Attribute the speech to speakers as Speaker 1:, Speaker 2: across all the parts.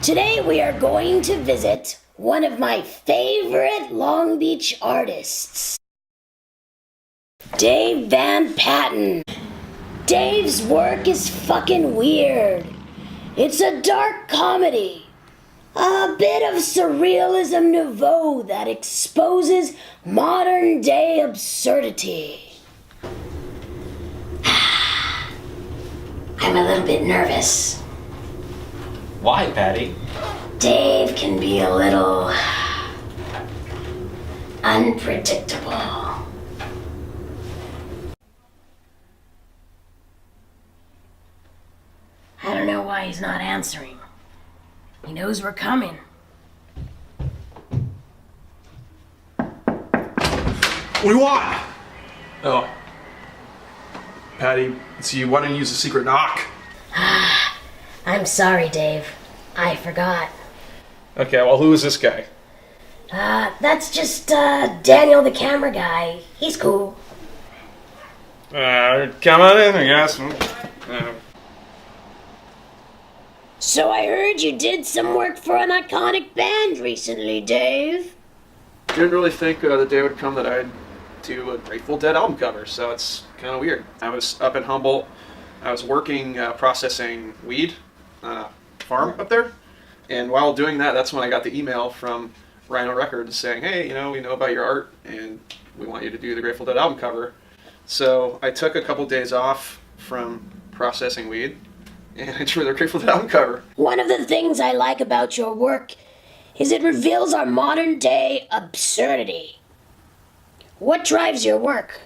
Speaker 1: Today we are going to visit one of my favorite Long Beach artists, Dave Van Patten. Dave's work is fucking weird. It's a dark comedy, a bit of surrealism nouveau that exposes modern day absurdity. I'm a little bit nervous.
Speaker 2: Why, Patti?
Speaker 1: Dave can be a little unpredictable. I don't know why he's not answering. He knows we're coming.
Speaker 3: What do you want? Oh. Patti, so you want to use a secret knock?
Speaker 1: I'm sorry, Dave. I forgot.
Speaker 3: Okay, well, who is this guy?
Speaker 1: That's just, Daniel the camera guy. He's cool.
Speaker 3: Come on in, I guess.
Speaker 1: So I heard you did some work for an iconic band recently, Dave.
Speaker 3: Didn't really think the day would come that I'd do a Grateful Dead album cover, so it's kind of weird. I was up in Humboldt. I was working processing weed on a farm up there, and while doing that, that's when I got the email from Rhino Records saying, hey, we know about your art, and we want you to do the Grateful Dead album cover. So I took a couple days off from processing weed, and I drew the Grateful Dead album cover.
Speaker 1: One of the things I like about your work is it reveals our modern day absurdity. What drives your work?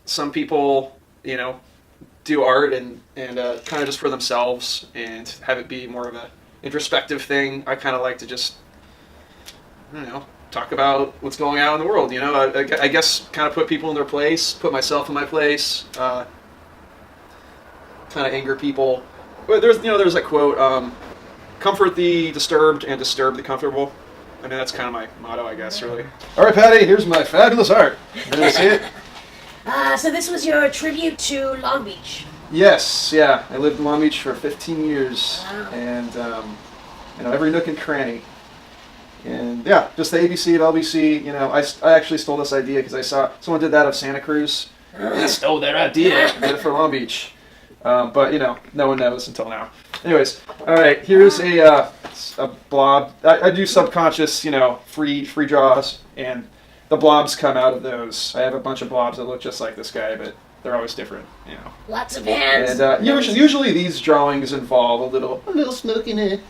Speaker 3: Some people, do art and kind of just for themselves and have it be more of a introspective thing. I kind of like to just, talk about what's going on in the world. I guess kind of put people in their place, put myself in my place, kind of anger people. But there's a quote, comfort the disturbed and disturb the comfortable. I mean, that's kind of my motto, I guess, really. All right, Patti, here's my fabulous art. Ready to see it?
Speaker 1: So this was your tribute to Long Beach.
Speaker 3: Yes, yeah. I lived in Long Beach for 15 years,
Speaker 1: Wow.
Speaker 3: and every nook and cranny. And yeah, just the ABC at LBC. I actually stole this idea because I saw someone did that of Santa Cruz. I stole their idea, did it for Long Beach. But no one knows until now. Anyways, all right. Here's a blob. I do subconscious, free draws, and the blobs come out of those. I have a bunch of blobs that look just like this guy, but they're always different,
Speaker 1: Lots of hands.
Speaker 3: And usually these drawings involve a little smokiness,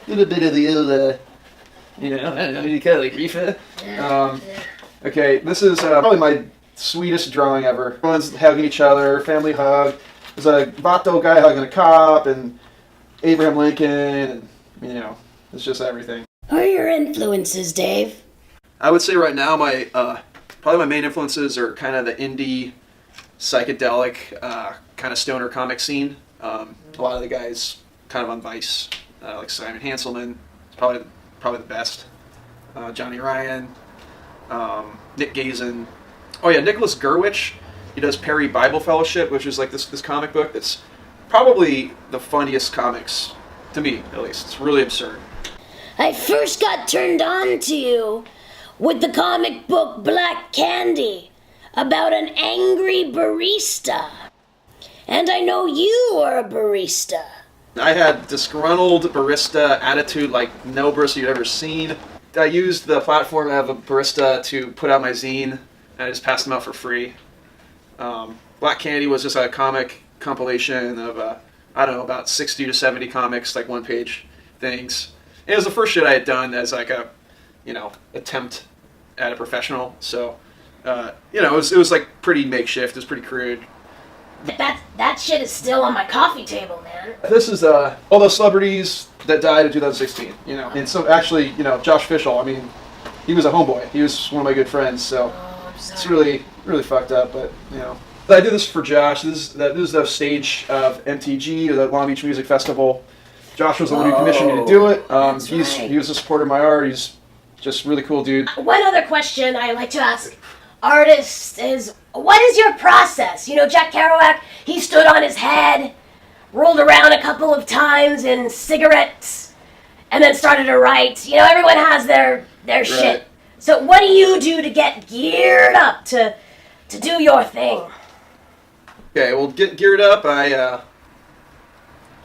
Speaker 3: a little bit of the old, you kind of like reefer. Okay, this is probably my sweetest drawing ever. Everyone's hugging each other, family hug. There's a Vato guy hugging a cop, and Abraham Lincoln, and it's just everything.
Speaker 1: Who are your influences, Dave?
Speaker 3: I would say right now probably my main influences are kind of the indie, psychedelic, kind of stoner comic scene. A lot of the guys kind of on Vice, like Simon Hanselman, is probably the best. Johnny Ryan, Nick Gazin. Oh yeah, Nicholas Gurwitch. He does Perry Bible Fellowship, which is like this comic book that's probably the funniest comics, to me at least. It's really absurd.
Speaker 1: I first got turned on to you with the comic book Black Candy about an angry barista. And I know you are a barista.
Speaker 3: I had disgruntled barista attitude like no barista you'd ever seen. I used the platform of a barista to put out my zine, and I just passed them out for free. Black Candy was just a comic compilation of, about 60 to 70 comics, like one-page things. And it was the first shit I had done as like a, attempt at a professional. So, it was like pretty makeshift. It was pretty crude.
Speaker 1: That shit is still on my coffee table, man.
Speaker 3: This is all those celebrities that died in 2016, And so actually, Josh Fishel, he was a homeboy. He was one of my good friends, so it's really, really fucked up, but, I did this for Josh. This is the stage of MTG, or the Long Beach Music Festival. Josh was the one who commissioned me to do it. He was a supporter of my art. He's just really cool dude.
Speaker 1: One other question I like to ask artists is, what is your process? Jack Kerouac, he stood on his head, rolled around a couple of times in cigarettes, and then started to write. You know, everyone has their shit. So what do you do to get geared up to do your thing?
Speaker 3: Okay, well, get geared up. It's a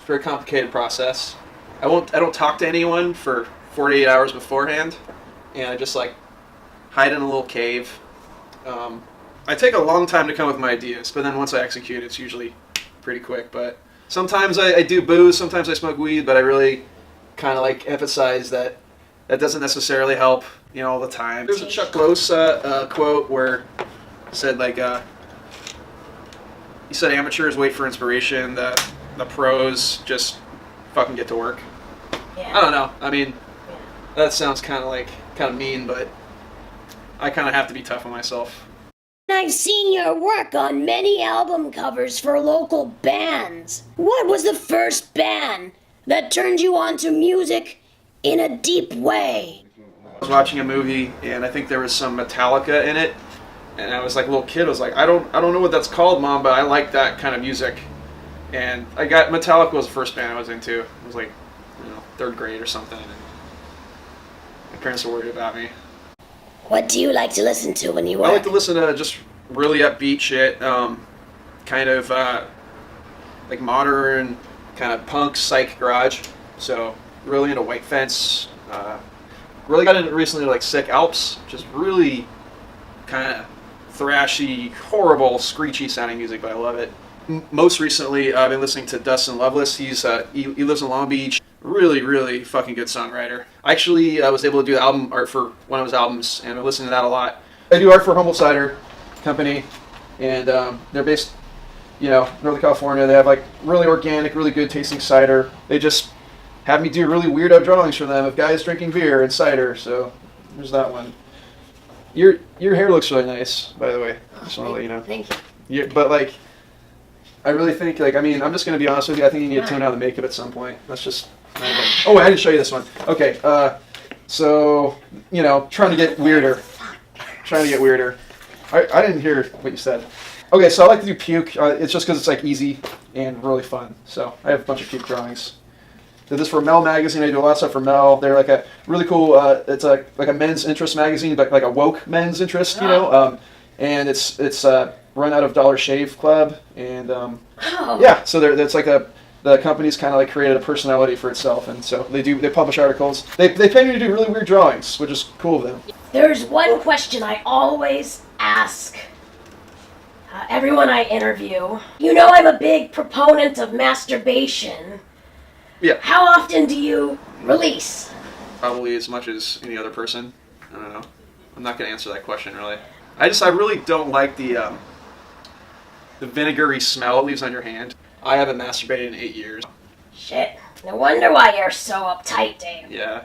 Speaker 3: very complicated process. I don't talk to anyone for 48 hours beforehand, and I just like hide in a little cave. I take a long time to come up with my ideas, but then once I execute, it's usually pretty quick. But sometimes I do booze, sometimes I smoke weed, but I really kind of like emphasize that doesn't necessarily help, you know, all the time. There's a Chuck Close quote where it said like, he said amateurs wait for inspiration, the pros just fucking get to work.
Speaker 1: Yeah.
Speaker 3: I don't know. I mean, that sounds kind of mean, but I kind of have to be tough on myself.
Speaker 1: I've seen your work on many album covers for local bands. What was the first band that turned you on to music in a deep way?
Speaker 3: I was watching a movie, and I think there was some Metallica in it, and I was like a little kid. I was like, I don't know what that's called, Mom, but I like that kind of music. And Metallica was the first band I was into. It was like, you know, 3rd grade or something, and my parents were worried about me.
Speaker 1: What do you like to listen to when you work?
Speaker 3: I like to listen to just really upbeat shit, kind of like modern, kind of punk, psych garage. So really into White Fence. Really got into recently like Sick Alps, which is really kind of thrashy, horrible, screechy sounding music, but I love it. Most recently, I've been listening to Dustin Lovelis. He lives in Long Beach. Really, really fucking good songwriter. I actually was able to do album art for one of his albums, and I listen to that a lot. I do art for Humble Cider Company, and they're based, you know, Northern California. They have like really organic, really good tasting cider. They just have me do really weirdo drawings for them of guys drinking beer and cider. So there's that one. Your hair looks really nice, by the way. Just want to let you know.
Speaker 1: Thank you.
Speaker 3: But like, I really think like, I mean, I'm just gonna be honest with you. I think you need to tone down the makeup at some point. That's just. Oh, I didn't show you this one. Okay, so, you know, trying to get weirder. I didn't hear what you said. Okay, so I like to do puke. It's just because it's like easy and really fun. So I have a bunch of puke drawings. Did this for Mel magazine. I do a lot of stuff for Mel. They're like a really cool. It's like a men's interest magazine, but like a woke men's interest, you know. And it's run out of Dollar Shave Club, and yeah. So it's like the company's kind of like created a personality for itself, and so they publish articles. They pay me to do really weird drawings, which is cool of them.
Speaker 1: There's one question I always ask everyone I interview. You know I'm a big proponent of masturbation.
Speaker 3: Yeah.
Speaker 1: How often do you release?
Speaker 3: Probably as much as any other person. I don't know. I'm not gonna answer that question really. I really don't like the vinegary smell it leaves on your hand. I haven't masturbated in 8 years.
Speaker 1: Shit. No wonder why you're so uptight, Dave.
Speaker 3: Yeah.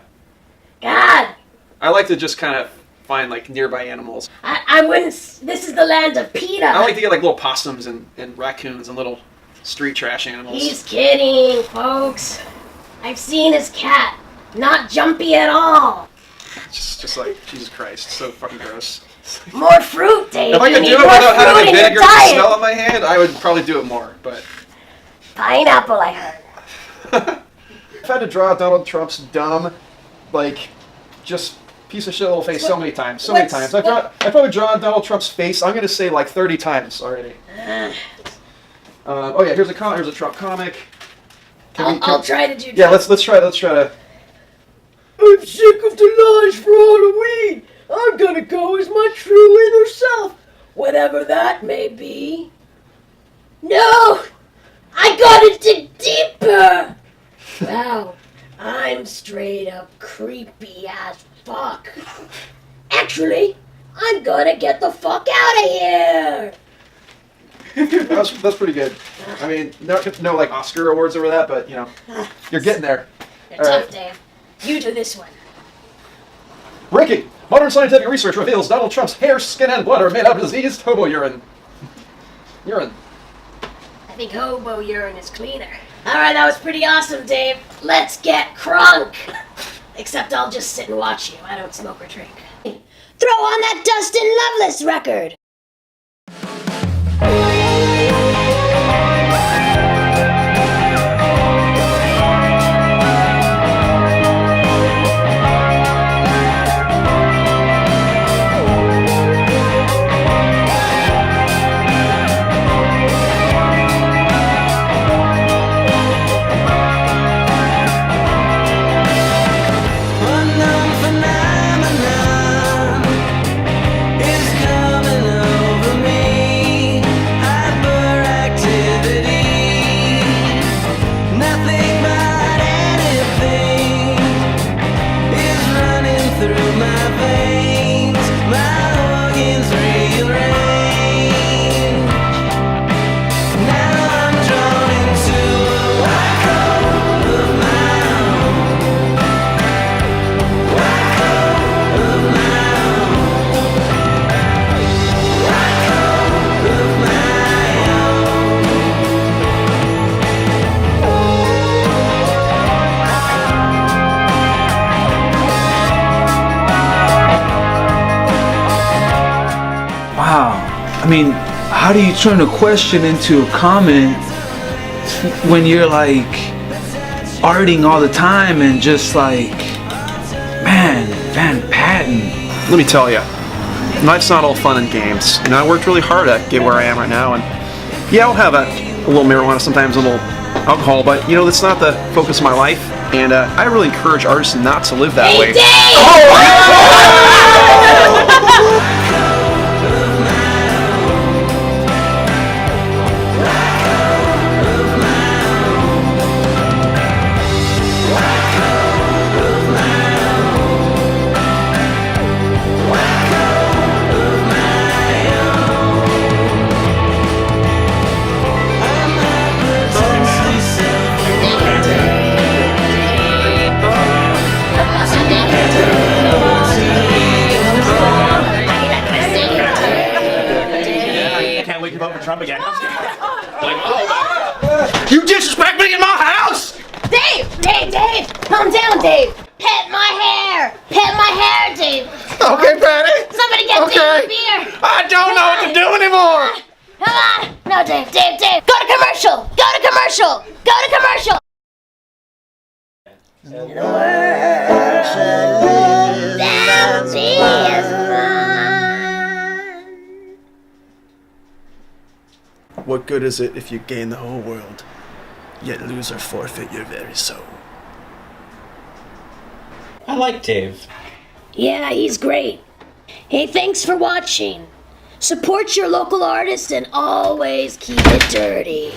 Speaker 1: God!
Speaker 3: I like to just kind of find like nearby animals.
Speaker 1: I wouldn't. This is the land of PETA.
Speaker 3: I like to get like little possums and raccoons and little street trash animals.
Speaker 1: He's kidding, folks. I've seen his cat. Not jumpy at all.
Speaker 3: Just like, Jesus Christ, so fucking gross.
Speaker 1: More fruit, Dave.
Speaker 3: If I could do it without having a vinegar smell on my hand, I would probably do it more, but...
Speaker 1: Pineapple, I heard.
Speaker 3: I've had to draw Donald Trump's dumb, like, just piece of shit little face so many times. I've probably drawn Donald Trump's face, I'm going to say like 30 times already. Oh yeah, here's a Trump comic.
Speaker 1: I'll try to do Trump.
Speaker 3: Yeah, let's try to...
Speaker 1: I'm sick of the lies for Halloween. I'm gonna go as my true inner self, whatever that may be. No! I gotta dig deeper! Wow, I'm straight up creepy as fuck. Actually, I'm gonna get the fuck out of here!
Speaker 3: That's pretty good. I mean, no like Oscar awards over that, but you know, you're getting there.
Speaker 1: You're tough, Dave. You do this one.
Speaker 3: Breaking! Modern scientific research reveals Donald Trump's hair, skin, and blood are made out of diseased hobo urine. I
Speaker 1: think hobo urine is cleaner. Alright, that was pretty awesome, Dave. Let's get crunk! Except I'll just sit and watch you. I don't smoke or drink. Throw on that Dustin Lovelis record!
Speaker 4: I mean, how do you turn a question into a comment when you're like arting all the time and just like, man, Van Patten.
Speaker 3: Let me tell you, life's not all fun and games. And I worked really hard to get where I am right now. And yeah, I'll have a little marijuana, sometimes a little alcohol, but you know, that's not the focus of my life. And I really encourage artists not to live that way.
Speaker 2: Can't wait to vote for Trump again.
Speaker 3: You disrespect me in my house!
Speaker 1: Dave! Calm down, Dave! Pet my hair! Pet my hair, Dave!
Speaker 3: Okay, Patty.
Speaker 1: Somebody get Dave a beer!
Speaker 3: I don't know what to do anymore!
Speaker 1: Come on! No, Dave! Go to commercial! Go to commercial! The world should live without me as mine.
Speaker 5: What good is it if you gain the whole world, yet lose or forfeit your very soul?
Speaker 2: I like Dave.
Speaker 1: Yeah, he's great. Hey, thanks for watching. Support your local artists and always keep it dirty.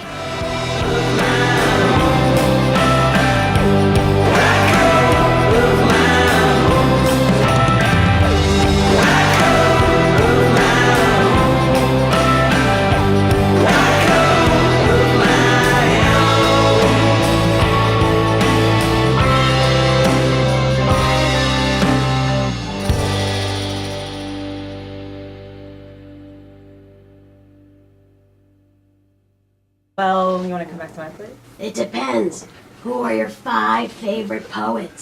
Speaker 6: Well, you want to come back to my place?
Speaker 1: It depends. Who are your 5 favorite poets?